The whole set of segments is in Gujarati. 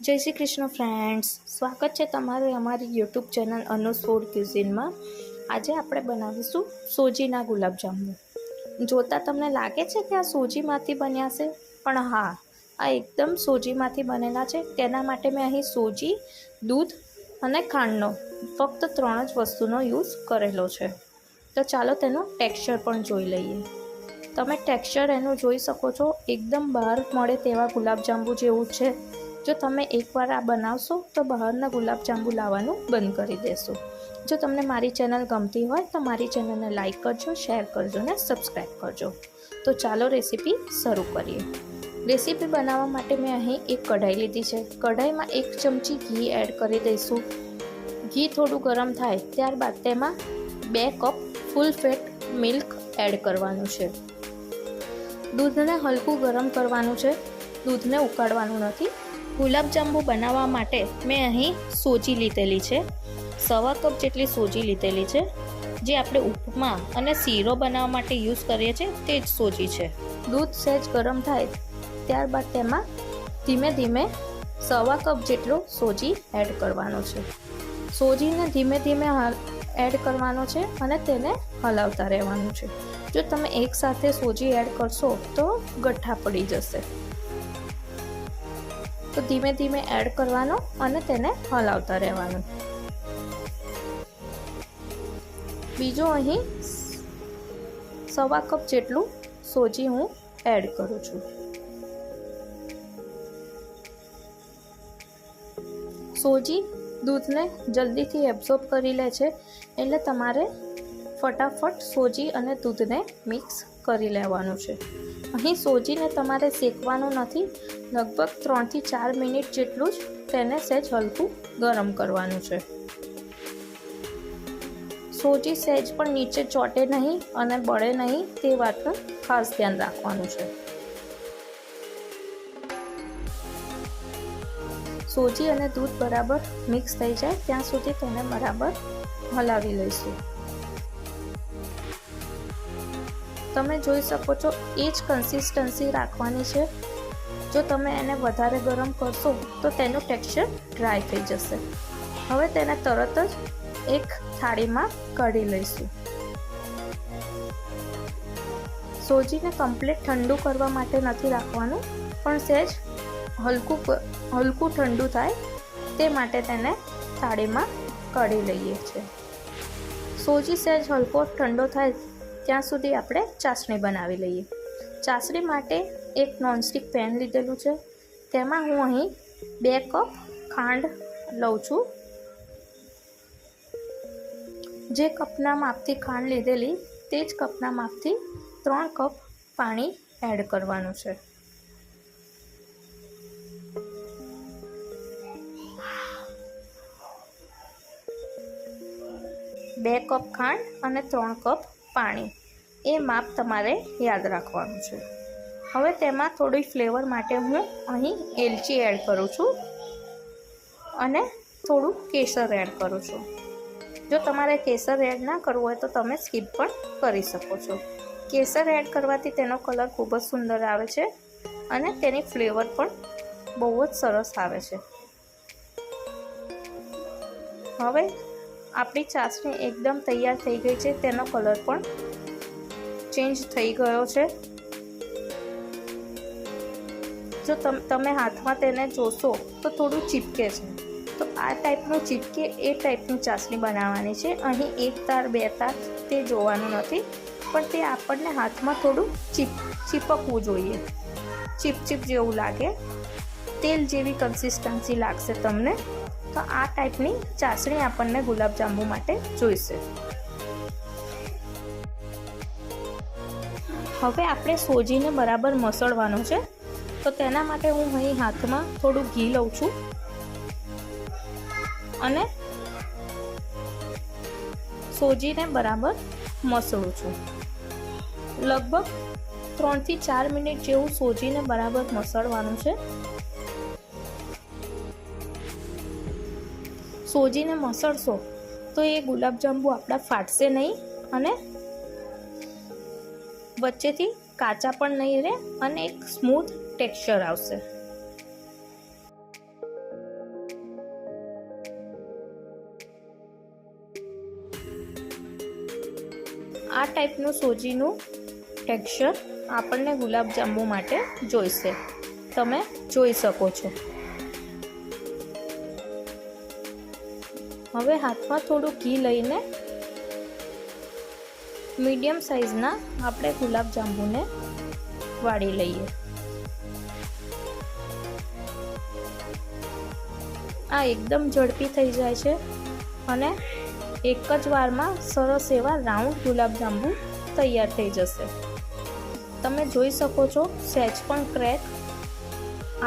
જય શ્રી કૃષ્ણ ફ્રેન્ડ્સ, સ્વાગત છે તમારું અમારી યુટ્યુબ ચેનલ અનુસ ફૂડ ક્યુઝિનમાં। આજે આપણે બનાવીશું સોજીના ગુલાબજાંબુ। જોતાં તમને લાગે છે કે આ સોજીમાંથી બન્યા છે, પણ હા, આ એકદમ સોજીમાંથી બનેલા છે। તેના માટે મેં અહીં સોજી, દૂધ અને ખાંડનો ફક્ત 3 જ વસ્તુનો યુઝ કરેલો છે। તો ચાલો તેનું ટેક્સચર પણ જોઈ લઈએ। તમે ટેક્સચર એનું જોઈ શકો છો, એકદમ બહાર મળે તેવા ગુલાબજાંબુ જેવું છે। જો તમે એકવાર આ બનાવશો તો બહારના ગુલાબજાંબુ લાવવાનું બંધ કરી દેશો। જો તમને મારી ચેનલ ગમતી હોય તો મારી ચેનલને લાઇક કરજો, શેર કરજો અને સબસ્ક્રાઈબ કરજો। તો ચાલો રેસીપી શરૂ કરીએ। રેસીપી બનાવવા માટે મેં અહીં એક કઢાઈ લીધી છે। કઢાઈમાં 1 ચમચી ઘી એડ કરી દઈશું। ઘી થોડું ગરમ થાય ત્યારબાદ તેમાં 2 કપ ફૂલ ફેટ મિલ્ક એડ કરવાનું છે। દૂધને હલકું ગરમ કરવાનું છે, દૂધને ઉકાળવાનું નથી। ગુલાબજાંબુ બનાવવા માટે મેં અહીં સોજી લીધેલી છે, 1.25 કપ જેટલી સોજી લીધેલી છે। જે આપણે ઉપમા અને શીરો બનાવવા માટે યુઝ કરીએ છીએ તે જ સોજી છે। દૂધ સહેજ ગરમ થાય ત્યારબાદ તેમાં ધીમે ધીમે 1.25 કપ જેટલો સોજી એડ કરવાનો છે। સોજીને ધીમે ધીમે એડ કરવાનો છે અને તેને હલાવતા રહેવાનું છે। જો તમે એકસાથે સોજી એડ કરશો તો ગઠ્ઠા પડી જશે। તો ધીમે ધીમે એડ કરવાનો અને તેને હલાવતા રહેવાનું। બીજો અહીં 1.25 કપ જેટલું સોજી હું એડ કરું છું। સોજી દૂધને જલ્દીથી એબ્ઝોર્બ કરી લે છે, એટલે તમારે ફટાફટ સોજી અને દૂધને મિક્સ કરી લેવાનું છે। અહીં સોજીને તમારે શેકવાનું નથી, લગભગ 3 થી 4 મિનિટ જેટલું જ તેને સહેજ હલકું ગરમ કરવાનું છે। સોજી સહેજ પણ નીચે ચોંટે નહીં અને બળે નહીં તે વાતનું ખાસ ધ્યાન રાખવાનું છે। સોજી અને દૂધ બરાબર મિક્સ થઈ જાય ત્યાં સુધી તેને બરાબર હલાવી લઈશું। તમે જોઈ શકો છો એ જ કન્સિસ્ટન્સી રાખવાની છે। જો તમે એને વધારે ગરમ કરશો તો તેનું ટેક્સચર ડ્રાય થઈ જશે। હવે તેને તરત જ એક થાળીમાં કાઢી લઈશું। સોજીને કમ્પ્લીટ ઠંડુ કરવા માટે નથી રાખવાનું, પણ સહેજ હલકું ઠંડુ થાય તે માટે તેને થાળીમાં કાઢી લઈએ છીએ। સોજી સહેજ હલકો ઠંડો થાય ત્યાં સુધી આપણે ચાસણી બનાવી લઈએ। ચાસણી માટે એક નોનસ્ટિક પેન લીધેલું છે, તેમાં હું અહીં 2 કપ ખાંડ લઉં છું। જે કપના માપથી ખાંડ લીધેલી તે જ કપના માપથી 3 કપ પાણી એડ કરવાનું છે। બે કપ ખાંડ અને 3 કપ પાણી, એ માપ તમારે યાદ રાખવાનું છે। હવે તેમાં થોડી ફ્લેવર માટે હું અહીં એલચી એડ કરું છું અને થોડું કેસર એડ કરું છું। જો તમારે કેસર એડ ના કરવું હોય તો તમે સ્કીપ પણ કરી શકો છો। કેસર એડ કરવાથી તેનો કલર ખૂબ જ સુંદર આવે છે અને તેની ફ્લેવર પણ બહુ જ સરસ આવે છે। હવે આપણી ચાસણી એકદમ તૈયાર થઈ ગઈ છે, તેનો કલર પણ ચેન્જ થઈ ગયો છે। જો તમે હાથમાં તેને જોશો તો થોડું ચીપકે છે, તો આ ટાઈપનું ચીપકે એ ટાઈપની ચાસણી બનાવવાની છે। અહીં 1 તાર 2 તાર તે જોવાનું નથી, પણ તે આપણને હાથમાં થોડું ચીપકવું જોઈએ, ચીપ જેવું લાગે, તેલ જેવી કન્સિસ્ટન્સી લાગશે તમને। તો આ ટાઈપની ચાસણી આપણને ગુલાબજાંબુ માટે જોઈશે। હવે આપણે સોજીને બરાબર મસળવાનું છે, તો તેના માટે હું અહીં હાથમાં થોડું ઘી લઉં છું અને સોજીને બરાબર મસળું છું। લગભગ 3 થી 4 મિનિટ જેવું સોજીને બરાબર મસળવાનું છે। સોજીને મસળશો તો એ ગુલાબજાંબુ આપણા ફાટશે નહીં અને વચ્ચેથી કાચા પણ નહીં રહે અને એક સ્મૂથ ટેક્સચર આવશે। આ ટાઈપનું સોજીનું ટેક્સચર આપણને ગુલાબજાંબુ માટે જોઈશે. તમે જોઈ શકો છો. હવે હાથમાં થોડું ઘી લઈને મીડિયમ સાઈઝના આપણે ગુલાબજાંબુને વાળી લઈએ. આ એકદમ ઝડપી થઈ જાય છે અને એક જ વારમાં સરસ એવા રાઉન્ડ ગુલાબજાંબુ તૈયાર થઈ જશે. તમે જોઈ શકો છો સહેજ પણ ક્રેક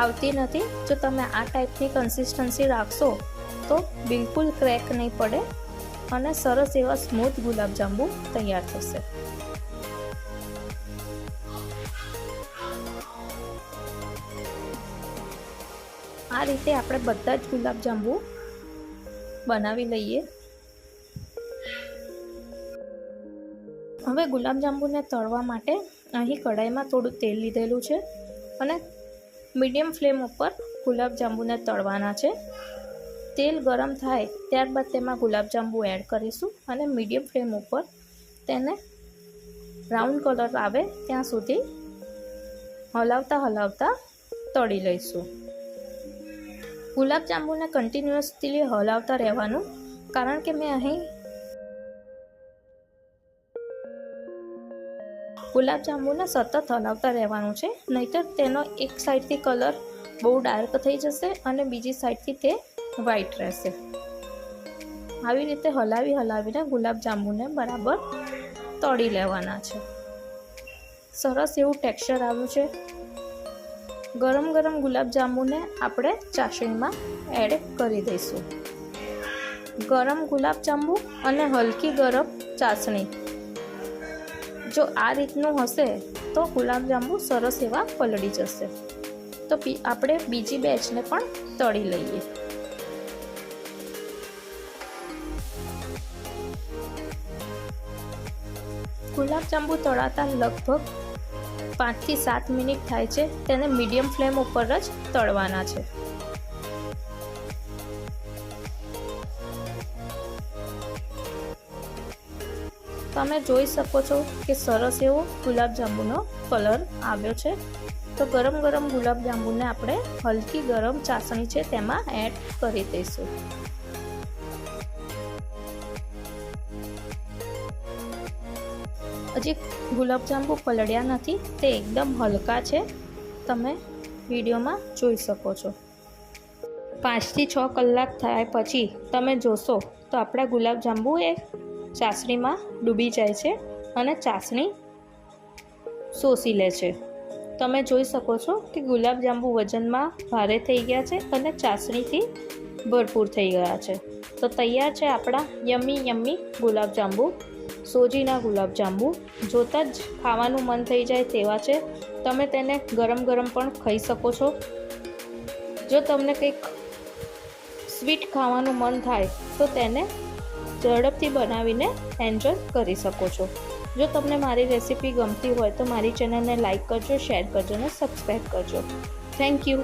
આવતી નથી. જો તમે આ ટાઈપની કન્સિસ્ટન્સી રાખશો તો બિલકુલ ક્રેક નહીં પડે અને સરસ એવા સ્મૂથ ગુલાબજાંબુ તૈયાર થશે. આ રીતે આપણે બધા જ ગુલાબજાંબુ બનાવી લઈએ. હવે ગુલાબજાંબુને તળવા માટે અહીં કઢાઈમાં થોડું તેલ લીધેલું છે અને મીડિયમ ફ્લેમ ઉપર ગુલાબજાંબુને તળવાના છે. તેલ ગરમ થાય ત્યારબાદ તેમાં ગુલાબજાંબુ એડ કરીશું અને મીડિયમ ફ્લેમ ઉપર તેને બ્રાઉન કલર આવે ત્યાં સુધી હલાવતા તળી લઈશું. ગુલાબજાંબુને કન્ટિન્યુઅસલી હલાવતા રહેવાનું, કારણ કે મેં અહીં ગુલાબજાંબુને સતત હલાવતા રહેવાનું છે, નહીંતર તેનો એક સાઈડથી કલર બહુ ડાર્ક થઈ જશે અને બીજી સાઈડથી તે વ્હાઈટ રહેશે. આવી રીતે હલાવીને ગુલાબજાંબુને બરાબર તળી લેવાના છે. સરસ એવું ટેક્સચર આવ્યું છે. ગરમ ગુલાબજાંબુને આપણે ચાસણીમાં એડ કરી દઈશું. ગરમ ગુલાબજાંબુ અને હલકી ગરમ ચાસણી જો આ રીતનું હશે તો ગુલાબજાંબુ સરસ એવા પલળી જશે. તો આપણે બીજી બેચને પણ તળી લઈએ. ગુલાબજાંબુ તળાતા લગભગ 5 થી 7 મિનિટ થાય છે. તેને મીડિયમ ફ્લેમ ઉપર જ તળવાના છે. તમે જોઈ શકો છો કે સરસ એવો ગુલાબજાંબુનો કલર આવ્યો છે. તો ગરમ ગુલાબજાંબુને આપણે હલકી ગરમ ચાસણી છે તેમાં એડ કરી દઈશું. હજી ગુલાબજાંબુ પલળ્યા નથી, તે એકદમ હલકા છે. તમે વિડીયોમાં જોઈ શકો છો. 5 થી 6 કલાક થયા પછી તમે જોશો તો આપણા ગુલાબજાંબુ એ ચાસણીમાં ડૂબી જાય છે અને ચાસણી શોષી લે છે. તમે જોઈ શકો છો કે ગુલાબજાંબુ વજનમાં ભારે થઈ ગયા છે અને ચાસણીથી ભરપૂર થઈ ગયા છે. તો તૈયાર છે આપણા યમ્મી ગુલાબજાંબુ, સોજીના ગુલાબજાંબુ. જોતાં જ ખાવાનું મન થઈ જાય તેવા છે. તમે તેને ગરમ પણ ખાઈ શકો છો. જો તમને કંઈક સ્વીટ ખાવાનું મન થાય તો તેને ઝડપથી બનાવીને એન્જોય કરી શકો છો. જો તમને મારી રેસીપી ગમતી હોય તો મારી ચેનલને લાઈક કરજો, શેર કરજો અને સબસ્ક્રાઈબ કરજો. Thank you.